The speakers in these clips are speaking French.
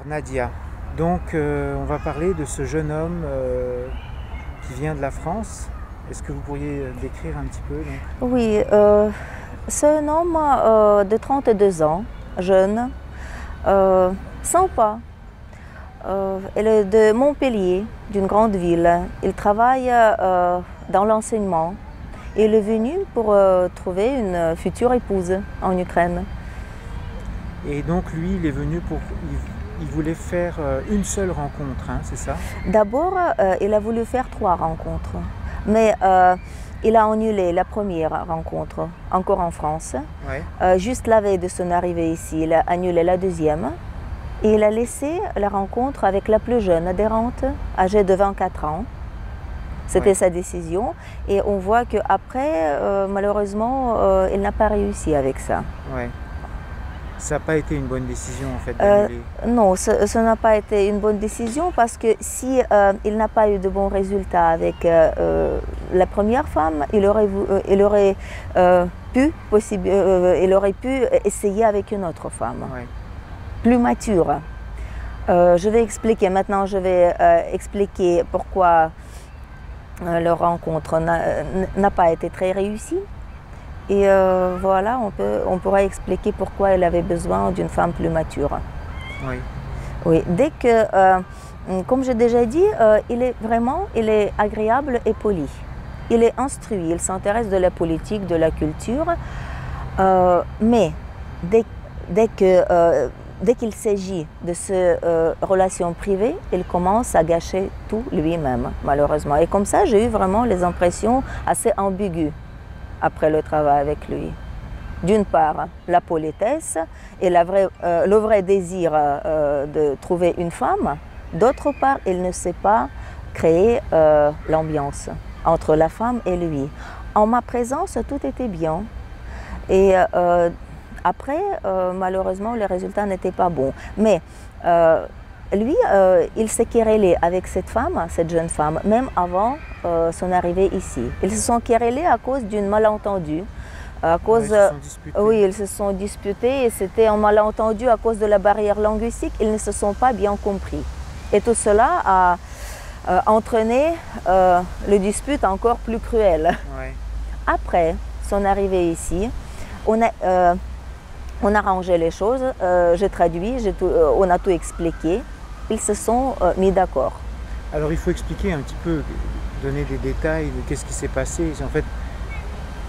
Nadia, donc on va parler de ce jeune homme qui vient de la France. Est-ce que vous pourriez décrire un petit peu donc? Oui, c'est un homme de 32 ans, jeune, sympa. Il est de Montpellier, d'une grande ville. Il travaille dans l'enseignement. Il est venu pour trouver une future épouse en Ukraine. Et donc lui, il est venu pour... Il voulait faire une seule rencontre, hein, c'est ça? D'abord, il a voulu faire 3 rencontres, mais il a annulé la première rencontre, encore en France. Ouais. Juste la veille de son arrivée ici, il a annulé la deuxième. Et il a laissé la rencontre avec la plus jeune adhérente, âgée de 24 ans. C'était Ouais. sa décision. Et on voit qu'après, malheureusement, il n'a pas réussi avec ça. Ouais. Ça n'a pas été une bonne décision en fait d'annuler. Non, ce n'a pas été une bonne décision parce que si il n'a pas eu de bons résultats avec la première femme, il aurait pu essayer avec une autre femme. Ouais. Plus mature. Je vais expliquer maintenant, expliquer pourquoi leur rencontre n'a pas été très réussie. Et voilà, on pourra expliquer pourquoi elle avait besoin d'une femme plus mature. Oui. Oui, comme j'ai déjà dit, il est agréable et poli. Il est instruit, il s'intéresse de la politique, de la culture, mais dès qu'il s'agit de ces relations privées, il commence à gâcher tout lui-même, malheureusement. Et comme ça, j'ai eu vraiment les impressions assez ambiguës après le travail avec lui. D'une part, la politesse et le vrai désir de trouver une femme. D'autre part, il ne sait pas créer l'ambiance entre la femme et lui. En ma présence, tout était bien. Et après, malheureusement, les résultats n'étaient pas bons. Mais lui, il s'est querellé avec cette jeune femme, même avant son arrivée ici. Ils se sont querellés à cause d'une malentendue. Ils se sont disputés. Oui, ils se sont disputés et c'était un malentendu à cause de la barrière linguistique. Ils ne se sont pas bien compris. Et tout cela a entraîné le dispute encore plus cruel. Ouais. Après son arrivée ici, on a rangé les choses, j'ai traduit, on a tout expliqué. Ils se sont mis d'accord. Alors il faut expliquer un petit peu, donner des détails de qu'est-ce qui s'est passé. En fait,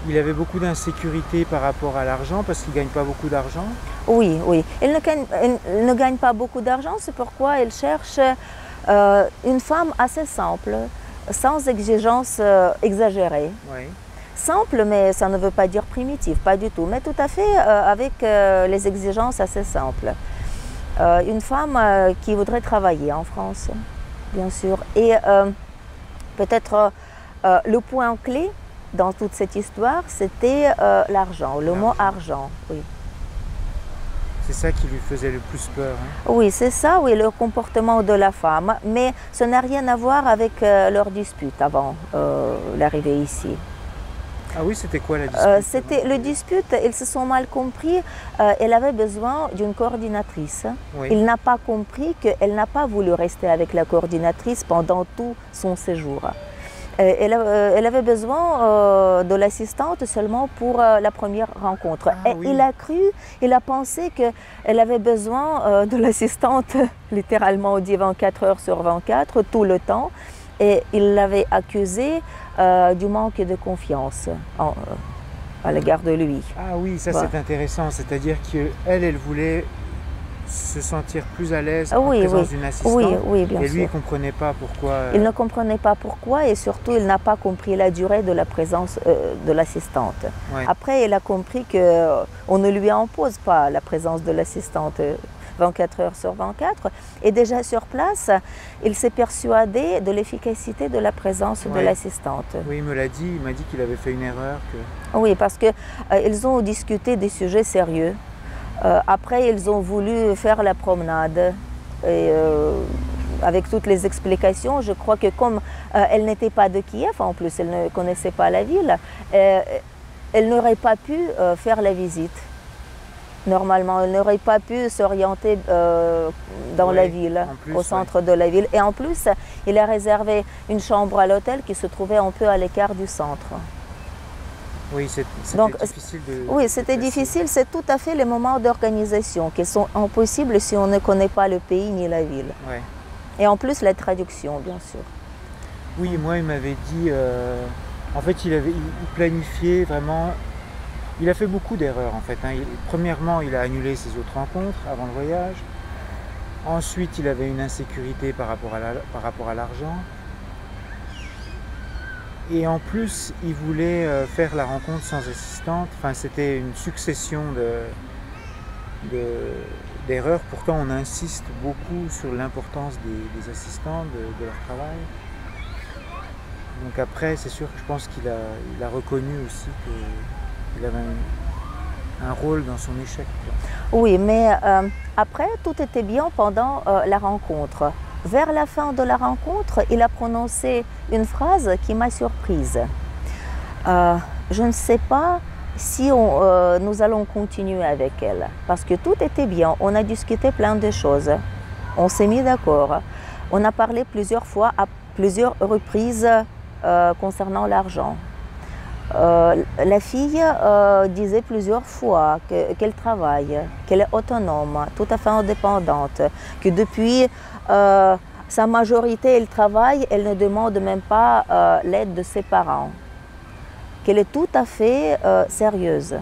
il avait beaucoup d'insécurité par rapport à l'argent parce qu'il ne gagne pas beaucoup d'argent. Oui, oui. Il ne gagne pas beaucoup d'argent, c'est pourquoi il cherche une femme assez simple, sans exigence exagérée. Ouais. Simple, mais ça ne veut pas dire primitif, pas du tout, mais tout à fait avec les exigences assez simples. Une femme qui voudrait travailler en France, bien sûr. Et peut-être le point clé dans toute cette histoire, c'était l'argent, le mot argent, oui. C'est ça qui lui faisait le plus peur. Hein. Oui, c'est ça, oui, le comportement de la femme, mais ça n'a rien à voir avec leur dispute avant l'arrivée ici. Ah oui, c'était quoi la dispute? Le dispute, ils se sont mal compris. Elle avait besoin d'une coordinatrice. Oui. Il n'a pas compris qu'elle n'a pas voulu rester avec la coordinatrice pendant tout son séjour. Elle avait besoin de l'assistante seulement pour la première rencontre. Ah, et oui. il a pensé qu'elle avait besoin de l'assistante, littéralement dit 24 heures sur 24, tout le temps. Et il l'avait accusée du manque de confiance à l'égard de lui. Ah oui, ça Voilà. c'est intéressant. C'est-à-dire qu'elle voulait se sentir plus à l'aise en Oui, présence oui. d'une assistante. Oui, bien et lui, sûr. il ne comprenait pas pourquoi. Il ne comprenait pas pourquoi et surtout il n'a pas compris la durée de la présence de l'assistante. Ouais. Après, il a compris qu'on ne lui impose pas la présence de l'assistante 24 heures sur 24. Et déjà sur place, il s'est persuadé de l'efficacité de la présence de l'assistante. Oui, il me l'a dit. Il m'a dit qu'il avait fait une erreur. Oui, parce qu'ils ont discuté des sujets sérieux. Après, ils ont voulu faire la promenade. Et, avec toutes les explications, je crois que comme elle n'était pas de Kiev, en plus elle ne connaissait pas la ville, elle n'aurait pas pu faire la visite. Normalement, elle n'aurait pas pu s'orienter dans la ville, au centre de la ville. Et en plus, il a réservé une chambre à l'hôtel qui se trouvait un peu à l'écart du centre. Oui, c'était difficile de... Oui, c'était difficile. C'est tout à fait les moments d'organisation qui sont impossibles si on ne connaît pas le pays ni la ville. Ouais. Et en plus, la traduction, bien sûr. Oui, moi, il m'avait dit... en fait, il planifiait vraiment... Il a fait beaucoup d'erreurs, en fait. Hein. Premièrement, il a annulé ses autres rencontres avant le voyage. Ensuite, il avait une insécurité par rapport à l'argent. Et en plus, il voulait faire la rencontre sans assistante. Enfin, c'était une succession d'erreurs. Pourtant, on insiste beaucoup sur l'importance des assistants, de leur travail. Donc après, c'est sûr que je pense qu'il a reconnu aussi qu'il avait un rôle dans son échec. Quoi. Oui, mais après, tout était bien pendant la rencontre. Vers la fin de la rencontre, il a prononcé une phrase qui m'a surprise. Je ne sais pas si nous allons continuer avec elle, parce que tout était bien. On a discuté plein de choses. On s'est mis d'accord. On a parlé plusieurs fois, à plusieurs reprises, concernant l'argent. La fille disait plusieurs fois qu'elle travaille, qu'elle est autonome, tout à fait indépendante, que depuis sa majorité elle travaille, elle ne demande même pas l'aide de ses parents, qu'elle est tout à fait sérieuse.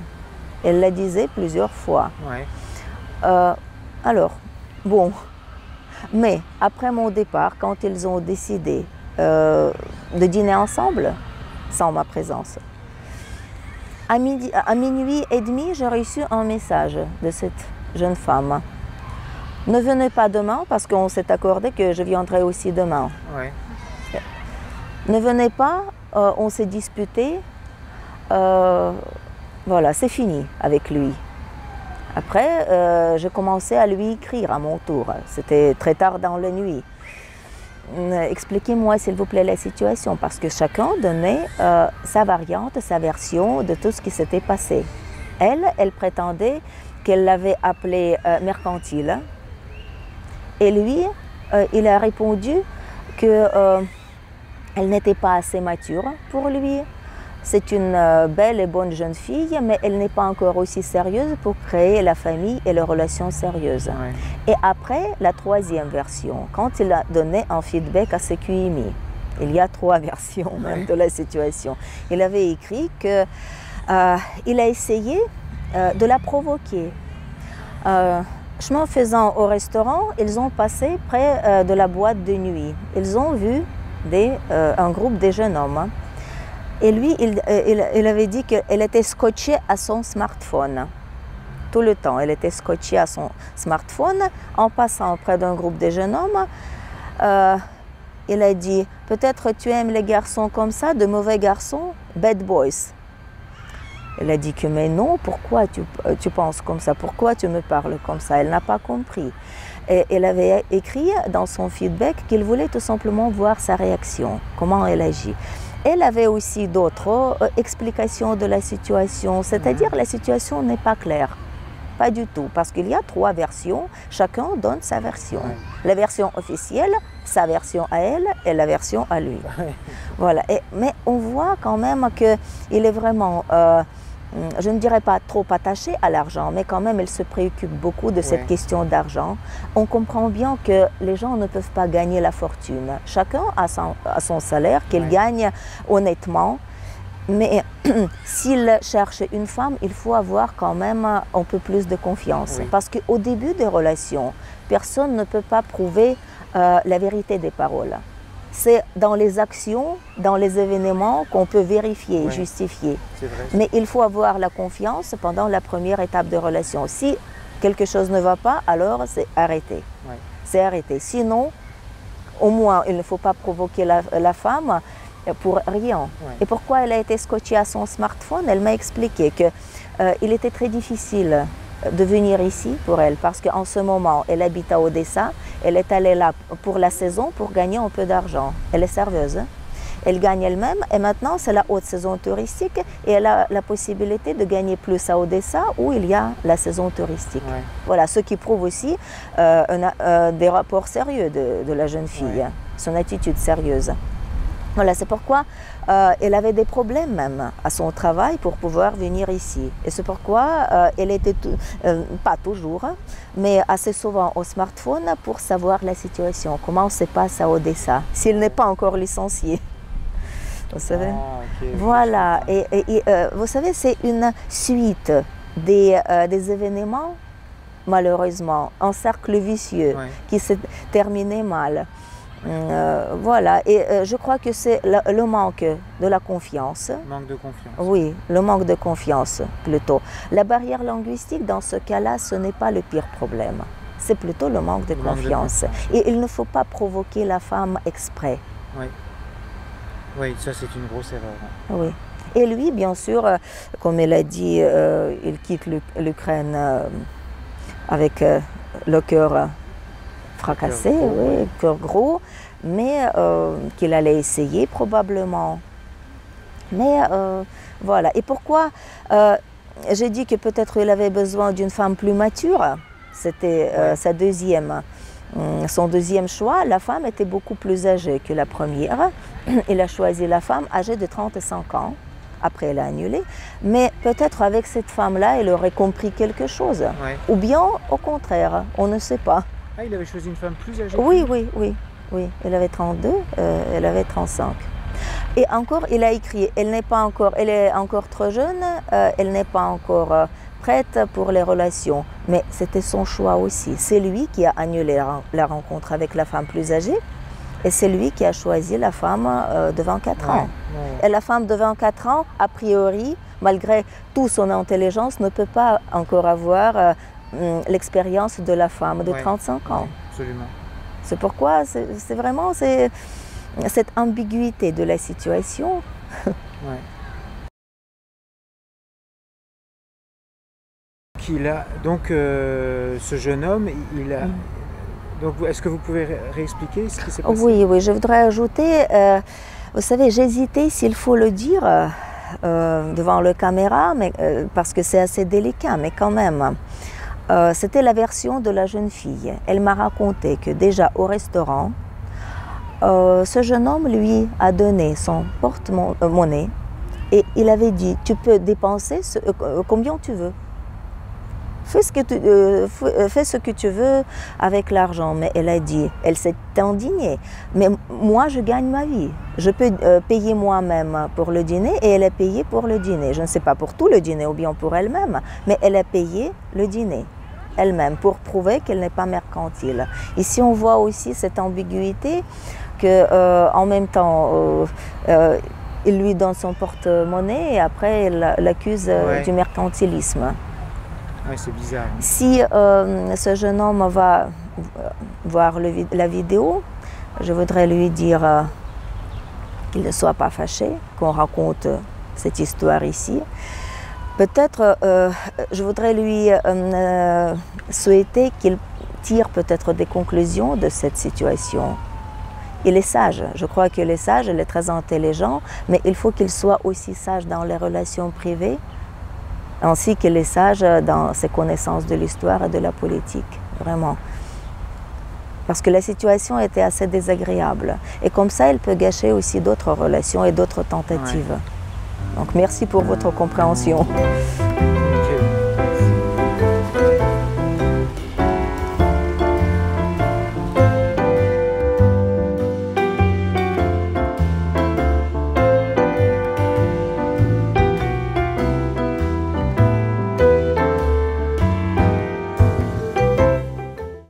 Elle la disait plusieurs fois. Ouais. Alors, bon, mais après mon départ, quand ils ont décidé de dîner ensemble, sans ma présence, à minuit et demi, j'ai reçu un message de cette jeune femme. Ne venez pas demain, parce qu'on s'est accordé que je viendrai aussi demain. Ouais. Ne venez pas, on s'est disputé. Voilà, c'est fini avec lui. Après, j'ai commencé à lui écrire à mon tour. C'était très tard dans la nuit. Expliquez-moi s'il vous plaît la situation, parce que chacun donnait sa variante, sa version de tout ce qui s'était passé. Elle prétendait qu'elle l'avait appelé mercantile, et lui, il a répondu qu'elle n'était pas assez mature pour lui. C'est une belle et bonne jeune fille, mais elle n'est pas encore aussi sérieuse pour créer la famille et les relations sérieuses. Ouais. Et après, la troisième version, quand il a donné un feedback à ses QMI, il y a trois versions même de la situation. Il avait écrit qu'il a essayé de la provoquer. Chemin faisant au restaurant, ils ont passé près de la boîte de nuit. Ils ont vu un groupe de jeunes hommes. Et lui, il avait dit qu'elle était scotchée à son smartphone. Tout le temps, elle était scotchée à son smartphone. En passant près d'un groupe de jeunes hommes, il a dit « Peut-être tu aimes les garçons comme ça, de mauvais garçons, bad boys ». Elle a dit que « Mais non, pourquoi tu penses comme ça? Pourquoi tu me parles comme ça ?» Elle n'a pas compris. Et elle avait écrit dans son feedback qu'il voulait tout simplement voir sa réaction, comment elle agit. Elle avait aussi d'autres explications de la situation, c'est-à-dire la situation n'est pas claire, pas du tout, parce qu'il y a trois versions, chacun donne sa version. La version officielle, sa version à elle et la version à lui. Voilà. Mais on voit quand même qu'il est vraiment, je ne dirais pas trop attaché à l'argent, mais quand même il se préoccupe beaucoup de cette question d'argent. On comprend bien que les gens ne peuvent pas gagner la fortune. Chacun a son salaire qu'il gagne honnêtement. Mais s'il cherche une femme, il faut avoir quand même un peu plus de confiance. Parce qu'au début des relations, personne ne peut pas prouver la vérité des paroles. C'est dans les actions, dans les événements qu'on peut vérifier et justifier. Mais il faut avoir la confiance pendant la première étape de relation. Si quelque chose ne va pas, alors c'est arrêté. C'est arrêté. Sinon, au moins, il ne faut pas provoquer la femme pour rien. Et pourquoi elle a été scotchée à son smartphone? Elle m'a expliqué qu'il était très difficile de venir ici pour elle, parce qu'en ce moment, elle habite à Odessa, elle est allée là pour la saison pour gagner un peu d'argent. Elle est serveuse. Elle gagne elle-même et maintenant c'est la haute saison touristique et elle a la possibilité de gagner plus à Odessa où il y a la saison touristique. Ouais. Voilà, ce qui prouve aussi des rapports sérieux de la jeune fille, Ouais. son attitude sérieuse. Voilà, c'est pourquoi elle avait des problèmes même à son travail pour pouvoir venir ici. Et c'est pourquoi elle était, pas toujours, mais assez souvent au smartphone pour savoir la situation, comment se passe à Odessa, s'il n'est pas encore licencié. Vous savez? Ah, ok, Voilà, et vous savez, c'est une suite des événements, malheureusement, un cercle vicieux Ouais. qui s'est terminé mal. Voilà, et je crois que c'est le manque de la confiance. Manque de confiance. Oui, le manque de confiance plutôt. La barrière linguistique, dans ce cas-là, ce n'est pas le pire problème. C'est plutôt le manque de confiance. Et il ne faut pas provoquer la femme exprès. Oui. Oui, ça c'est une grosse erreur. Oui. Et lui, bien sûr, comme elle a dit, il quitte l'Ukraine avec le cœur fracassé, oui, cœur gros, mais qu'il allait essayer probablement. Mais voilà. Et pourquoi j'ai dit que peut-être il avait besoin d'une femme plus mature? C'était son deuxième choix. La femme était beaucoup plus âgée que la première. Il a choisi la femme âgée de 35 ans. Après, elle a annulé. Mais peut-être avec cette femme-là, il aurait compris quelque chose. Ouais. Ou bien au contraire, on ne sait pas. Ah, il avait choisi une femme plus âgée? Oui, oui, oui, oui. Elle avait 32, elle avait 35. Et encore, il a écrit, elle est encore trop jeune, elle n'est pas encore prête pour les relations. Mais c'était son choix aussi. C'est lui qui a annulé la rencontre avec la femme plus âgée. Et c'est lui qui a choisi la femme de 24 ans. Ouais. Et la femme de 24 ans, a priori, malgré toute son intelligence, ne peut pas encore avoir l'expérience de la femme de 35 ans. Absolument. C'est pourquoi c'est vraiment cette ambiguïté de la situation. Ouais. Donc ce jeune homme, il a... Donc, est-ce que vous pouvez réexpliquer ce qui s'est passé? Oui, oui, je voudrais ajouter, vous savez, j'hésitais s'il faut le dire devant la caméra, mais, parce que c'est assez délicat, mais quand même. C'était la version de la jeune fille. Elle m'a raconté que déjà au restaurant, ce jeune homme lui a donné son porte-monnaie et il avait dit, tu peux dépenser combien tu veux. Fais ce que tu veux avec l'argent. Mais elle a dit, elle s'est indignée. Mais moi, je gagne ma vie. Je peux payer moi-même pour le dîner et elle a payé pour le dîner. Je ne sais pas pour tout le dîner ou bien pour elle-même, mais elle a payé le dîner elle-même pour prouver qu'elle n'est pas mercantile. Ici, on voit aussi cette ambiguïté qu'en même temps, il lui donne son porte-monnaie et après, il l'accuse du mercantilisme. Ouais, c'est bizarre. Hein. Si ce jeune homme va voir la vidéo, je voudrais lui dire qu'il ne soit pas fâché, qu'on raconte cette histoire ici. Peut-être, je voudrais lui souhaiter qu'il tire peut-être des conclusions de cette situation. Il est sage, je crois qu'il est sage, il est très intelligent, mais il faut qu'il soit aussi sage dans les relations privées, ainsi qu'il est sage dans ses connaissances de l'histoire et de la politique, vraiment. Parce que la situation était assez désagréable. Et comme ça, elle peut gâcher aussi d'autres relations et d'autres tentatives. Ouais. Donc merci pour votre compréhension.